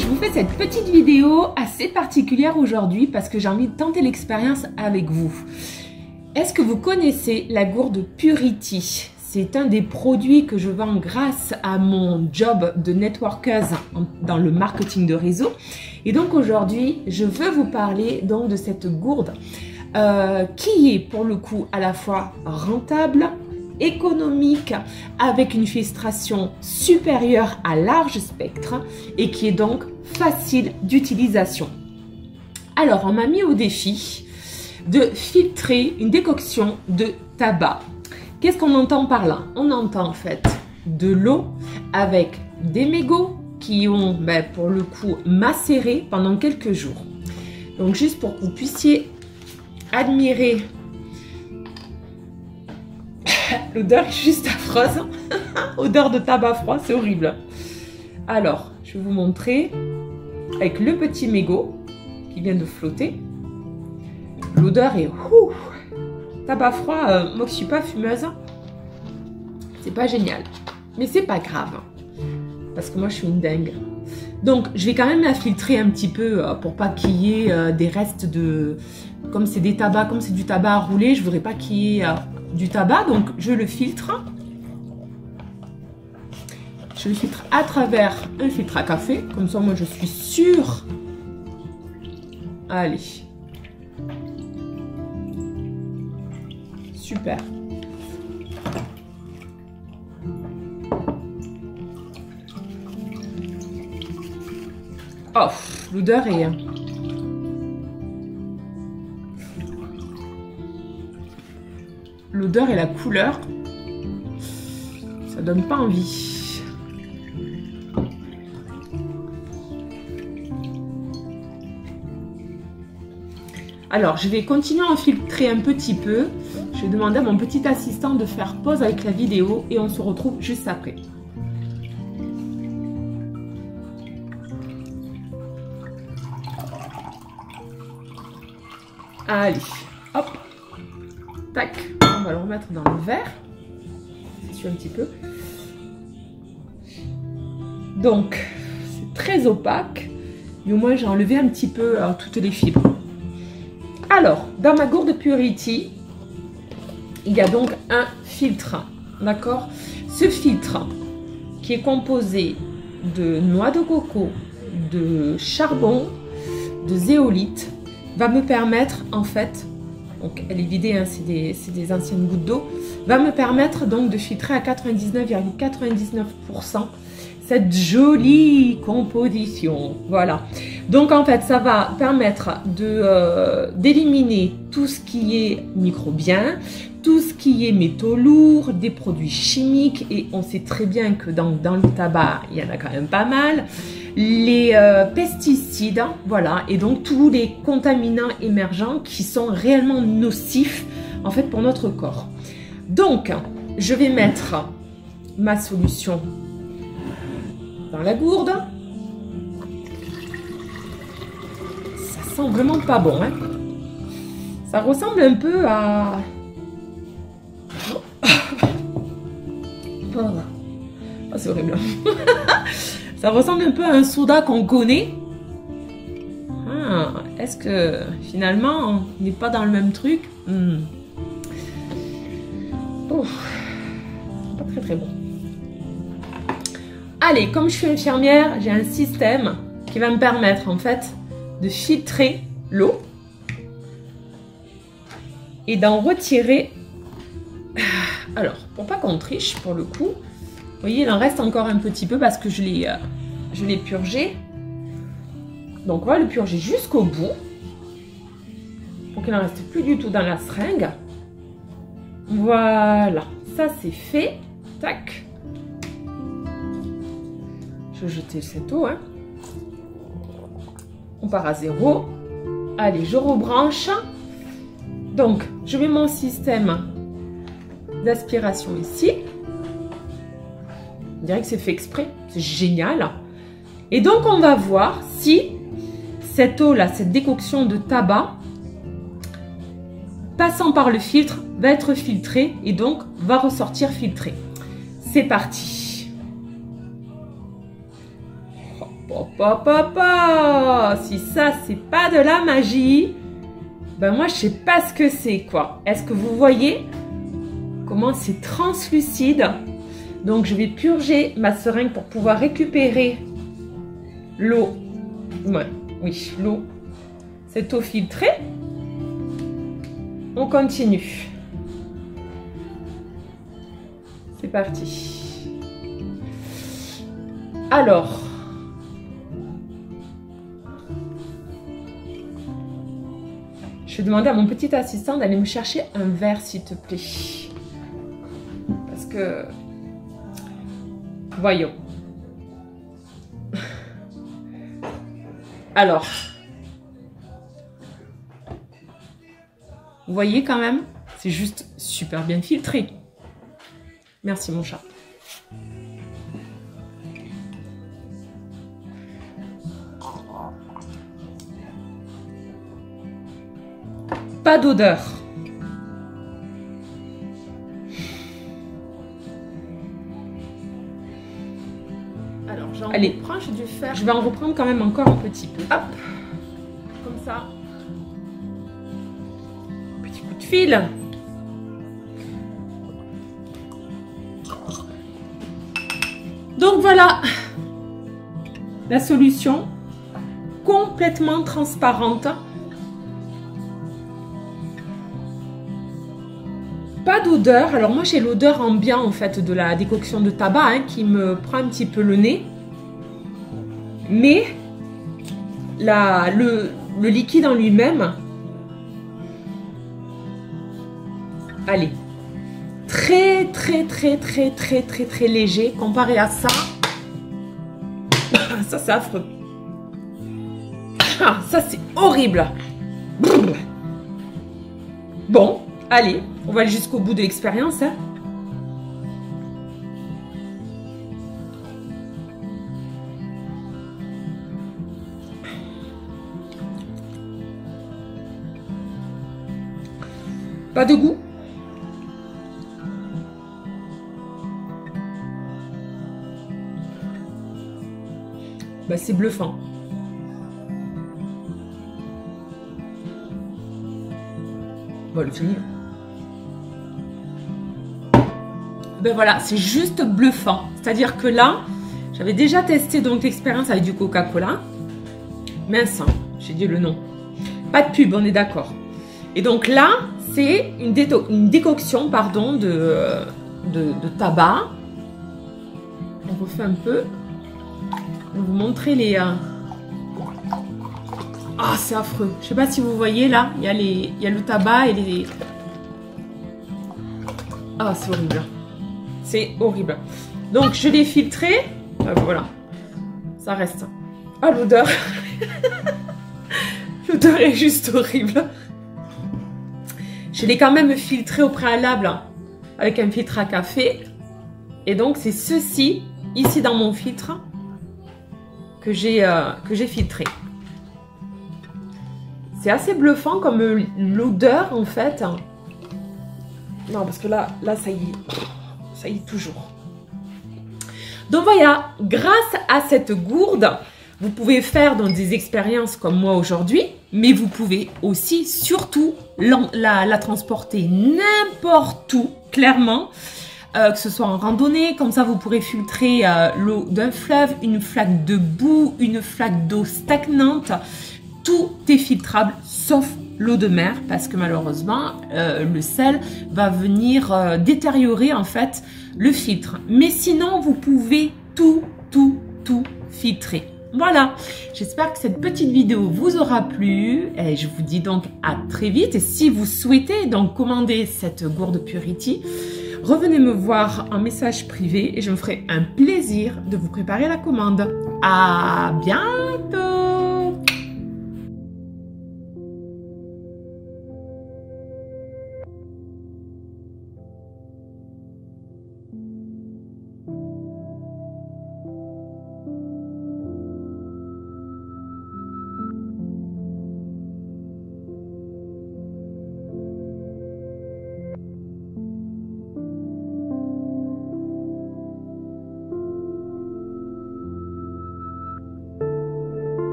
je vous fais cette petite vidéo assez particulière aujourd'hui parce que j'ai envie de tenter l'expérience avec vous. Est-ce que vous connaissez la gourde Purity? C'est un des produits que je vends grâce à mon job de networkeuse dans le marketing de réseau. Et donc aujourd'hui, je veux vous parler donc de cette gourde qui est pour le coup à la fois rentable, économique, avec une filtration supérieure à large spectre et qui est donc facile d'utilisation. Alors, on m'a mis au défi de filtrer une décoction de tabac. Qu'est-ce qu'on entend par là? On entend en fait de l'eau avec des mégots qui ont pour le coup macéré pendant quelques jours. Donc juste pour que vous puissiez admirer, l'odeur est juste affreuse. Odeur de tabac froid, c'est horrible. Alors, je vais vous montrer avec le petit mégot qui vient de flotter. L'odeur est tabac froid. Moi qui suis pas fumeuse, c'est pas génial, mais c'est pas grave parce que moi je suis une dingue. Donc je vais quand même la filtrer un petit peu pour pas qu'il y ait des restes de, comme c'est des tabacs, comme c'est du tabac à rouler, je voudrais pas qu'il y ait du tabac, donc je le filtre. Je le filtre à travers un filtre à café, comme ça moi je suis sûre. Allez. Super. Oh, l'odeur est... L'odeur et la couleur, ça donne pas envie. Alors, je vais continuer à en filtrer un petit peu. Je vais demander à mon petit assistant de faire pause avec la vidéo et on se retrouve juste après. Allez, hop, tac, on va le remettre dans le verre. C'est un petit peu. Donc, c'est très opaque, mais au moins j'ai enlevé un petit peu toutes les fibres. Alors, dans ma gourde Purity, il y a donc un filtre, d'accord? Ce filtre qui est composé de noix de coco, de charbon, de zéolite, va me permettre en fait, donc elle est vidée, hein, c'est des anciennes gouttes d'eau, va me permettre donc de filtrer à 99,99% cette jolie composition. Voilà. Donc en fait, ça va permettre d'éliminer tout ce qui est microbien, tout ce qui est métaux lourds, des produits chimiques, et on sait très bien que dans le tabac, il y en a quand même pas mal, les pesticides, voilà, et donc tous les contaminants émergents qui sont réellement nocifs en fait pour notre corps. Donc, je vais mettre ma solution dans la gourde. Ça sent vraiment pas bon, hein. Ça ressemble un peu à... Oh, c'est horrible. Ça ressemble un peu à un soda qu'on connaît. Ah, est-ce que finalement on n'est pas dans le même truc? Oh, pas très très bon. Allez, comme je suis infirmière, j'ai un système qui va me permettre en fait de filtrer l'eau et d'en retirer. Alors, pour pas qu'on triche pour le coup, vous voyez, il en reste encore un petit peu parce que je l'ai purgé. Donc, on va le purger jusqu'au bout pour qu'il n'en reste plus du tout dans la seringue. Voilà, ça c'est fait. Tac. Je vais jeter cette eau, hein. On part à zéro. Allez, je rebranche. Donc, je mets mon système d'aspiration ici. On dirait que c'est fait exprès. C'est génial. Et donc, on va voir si cette eau-là, cette décoction de tabac, passant par le filtre, va être filtrée et donc va ressortir filtrée. C'est parti. Hop, hop, Si ça, c'est pas de la magie, ben moi, je sais pas ce que c'est, quoi. Est-ce que vous voyez comment c'est translucide? Donc, je vais purger ma seringue pour pouvoir récupérer l'eau. Ouais, oui, l'eau. Cette eau filtrée. On continue. C'est parti. Alors, je vais demander à mon petit assistant d'aller me chercher un verre, s'il te plaît. Parce que, voyons. Alors, vous voyez quand même, c'est juste super bien filtré. Merci mon chat. Pas d'odeur. Alors, allez, je vais faire. Je vais en reprendre quand même encore un petit peu. Hop, comme ça. Petit coup de fil. Donc voilà la solution complètement transparente. Pas d'odeur. Alors moi j'ai l'odeur ambiante en fait de la décoction de tabac hein, qui me prend un petit peu le nez. Mais le liquide en lui-même, allez, très léger comparé à ça. Ça c'est affreux. Ah, ça c'est horrible. Bon, allez, on va aller jusqu'au bout de l'expérience. Hein. Pas de goût. Bah, c'est bluffant. On va le finir. Ben voilà, c'est juste bluffant. C'est-à-dire que là, j'avais déjà testé donc l'expérience avec du Coca-Cola. Mince, j'ai dit le nom. Pas de pub, on est d'accord. Et donc là, c'est une décoction pardon, de tabac. On refait un peu. Je vais vous montrer les... Ah, c'est affreux. Je sais pas si vous voyez là, il y a le tabac et les... Ah, c'est horrible. C'est horrible. Donc, je l'ai filtré. Voilà. Ça reste. Ah, l'odeur. L'odeur est juste horrible. Je l'ai quand même filtré au préalable avec un filtre à café. Et donc, c'est ceci, ici dans mon filtre, que j'ai filtré. C'est assez bluffant comme l'odeur, en fait. Non, parce que là, ça y est toujours. Donc voilà, grâce à cette gourde, vous pouvez faire dans des expériences comme moi aujourd'hui, mais vous pouvez aussi, surtout, la transporter n'importe où, clairement, que ce soit en randonnée, comme ça vous pourrez filtrer l'eau d'un fleuve, une flaque de boue, une flaque d'eau stagnante. Tout est filtrable, sauf l'eau de mer, parce que malheureusement, le sel va venir détériorer en fait le filtre. Mais sinon, vous pouvez tout filtrer. Voilà, j'espère que cette petite vidéo vous aura plu et je vous dis donc à très vite. Et si vous souhaitez donc commander cette gourde Purity, revenez me voir en message privé et je me ferai un plaisir de vous préparer la commande. À bientôt!